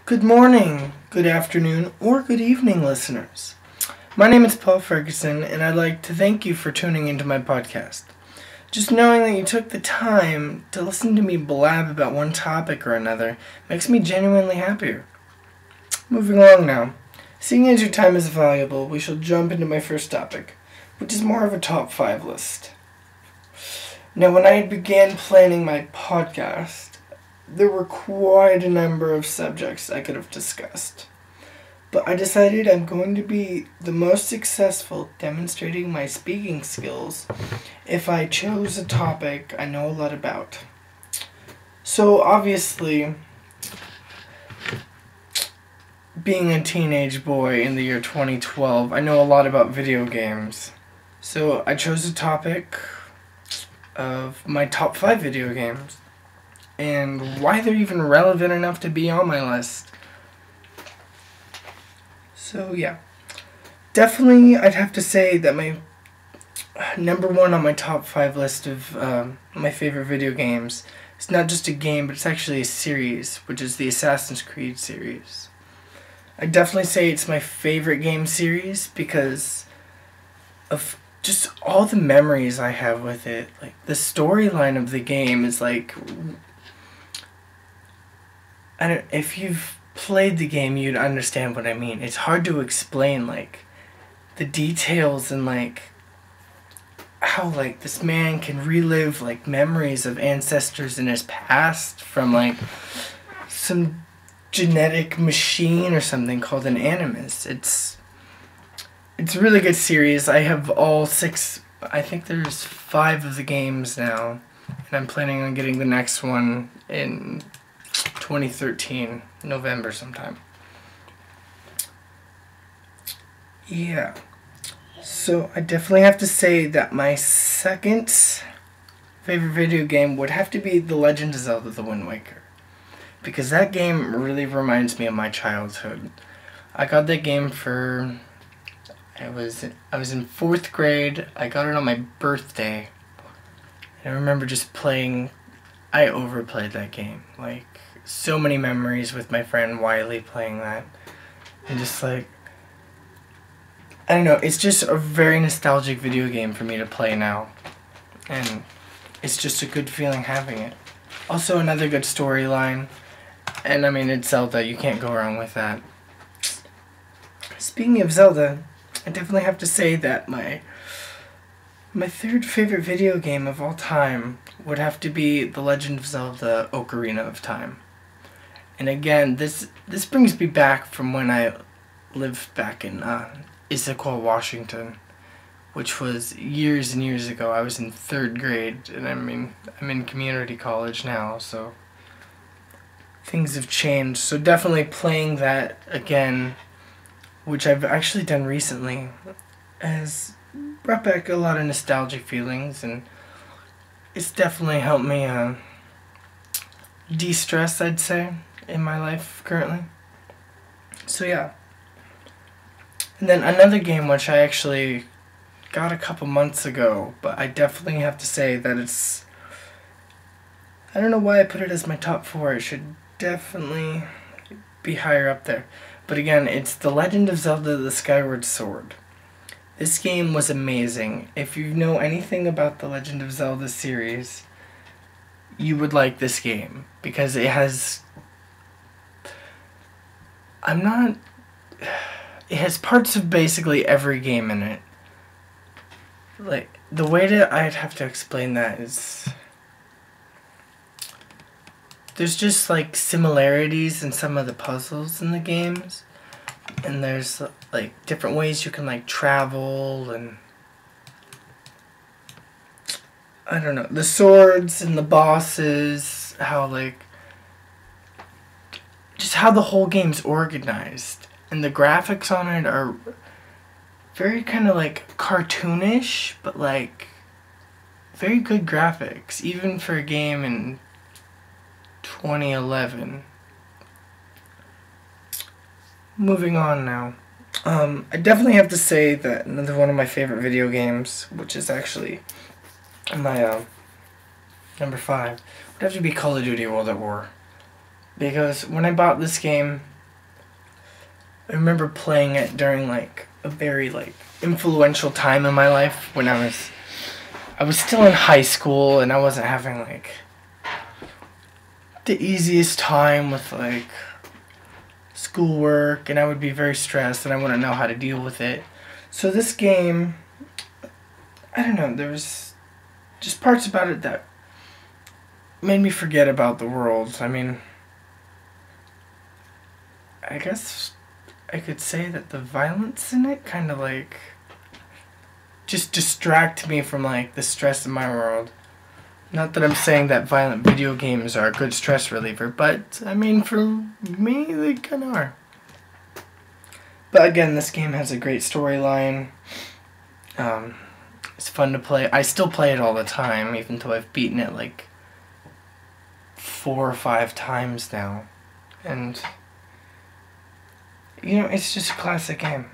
Good morning, good afternoon, or good evening, listeners. My name is Paul Ferguson, and I'd like to thank you for tuning into my podcast. Just knowing that you took the time to listen to me blab about one topic or another makes me genuinely happier. Moving along now. Seeing as your time is valuable, we shall jump into my first topic, which is more of a top 5 list. Now, when I began planning my podcast, there were quite a number of subjects I could have discussed. But I decided I'm going to be the most successful demonstrating my speaking skills if I chose a topic I know a lot about. So obviously, being a teenage boy in the year 2012, I know a lot about video games. So I chose a topic of my top 5 video games and why they're even relevant enough to be on my list. So yeah, definitely I'd have to say that my number one on my top 5 list of my favorite video games is not just a game, but it's actually a series, which is the Assassin's Creed series. I'd definitely say it's my favorite game series because of just all the memories I have with it. Like, the storyline of the game is like, if you've played the game, you'd understand what I mean. It's hard to explain, like, the details and, like, how, like, this man can relive, like, memories of ancestors in his past from, like, some genetic machine or something called an animus. It's a really good series. I have all 6, I think there's 5 of the games now, and I'm planning on getting the next one in 2013, November sometime. Yeah. So I definitely have to say that my second favorite video game would have to be The Legend of Zelda: The Wind Waker, because that game really reminds me of my childhood. I got that game for I was in 4th grade. I got it on my birthday. And I remember just playing. I overplayed that game. Like, so many memories with my friend Wiley playing that. And just like, I don't know, it's just a very nostalgic video game for me to play now. And it's just a good feeling having it. Also another good storyline. And I mean, it's Zelda, you can't go wrong with that. Speaking of Zelda, I definitely have to say that my 3rd favorite video game of all time would have to be The Legend of Zelda: Ocarina of Time. And again, this brings me back from when I lived back in Issaquah, Washington, which was years and years ago. I was in 3rd grade, and I mean, I'm in community college now, so things have changed. So definitely playing that again, which I've actually done recently, has brought back a lot of nostalgic feelings, and it's definitely helped me de-stress, I'd say, in my life currently. So yeah. And then another game which I actually got a couple months ago, but I definitely have to say that it's, I don't know why I put it as my top 4. It should definitely be higher up there. But again, it's The Legend of Zelda: The Skyward Sword. This game was amazing. If you know anything about the Legend of Zelda series, you would like this game, because it has, it has parts of basically every game in it. Like, the way that I'd have to explain that is, there's just like similarities in some of the puzzles in the games, and there's like different ways you can like travel, and I don't know, the swords and the bosses, how like just how the whole game's organized, and the graphics on it are very kind of like cartoonish, but like very good graphics, even for a game in 2011. Moving on now. I definitely have to say that another one of my favorite video games, which is actually my number 5, would have to be Call of Duty World at War. Because when I bought this game, I remember playing it during like a very like influential time in my life when I was still in high school and I wasn't having like the easiest time with like schoolwork, and I would be very stressed and I wouldn't know how to deal with it. So this game, I don't know, there was just parts about it that made me forget about the world. I mean, I guess I could say that the violence in it kind of like just distract me from like the stress in my world. Not that I'm saying that violent video games are a good stress reliever, but I mean for me they kind of are. But again, this game has a great storyline. It's fun to play. I still play it all the time, even though I've beaten it like 4 or 5 times now. And you know, it's just a classic game.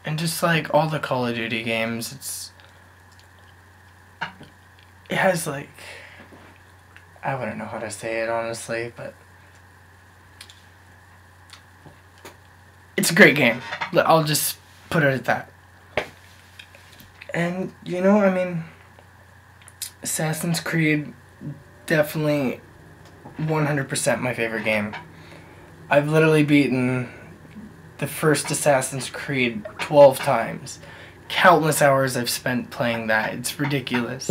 And just like all the Call of Duty games, it has like, I wouldn't know how to say it honestly, but it's a great game. I'll just put it at that. And you know, I mean, Assassin's Creed, definitely 100% my favorite game. I've literally beaten the first Assassin's Creed 12 times. Countless hours I've spent playing that. It's ridiculous.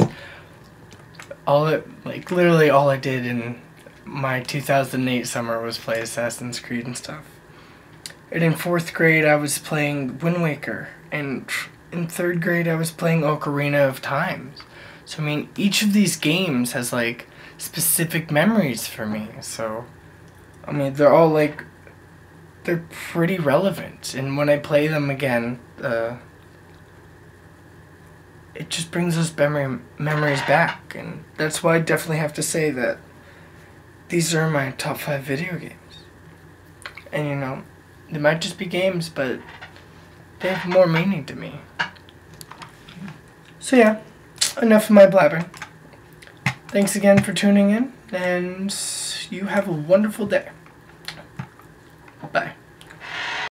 Literally all I did in my 2008 summer was play Assassin's Creed and stuff. And in 4th grade I was playing Wind Waker. And in 3rd grade I was playing Ocarina of Time. So I mean, each of these games has like specific memories for me. So I mean, they're all like, they're pretty relevant, and when I play them again, it just brings those memories back, and that's why I definitely have to say that these are my top 5 video games. And you know, they might just be games, but they have more meaning to me. So yeah, enough of my blabbering. Thanks again for tuning in, and you have a wonderful day.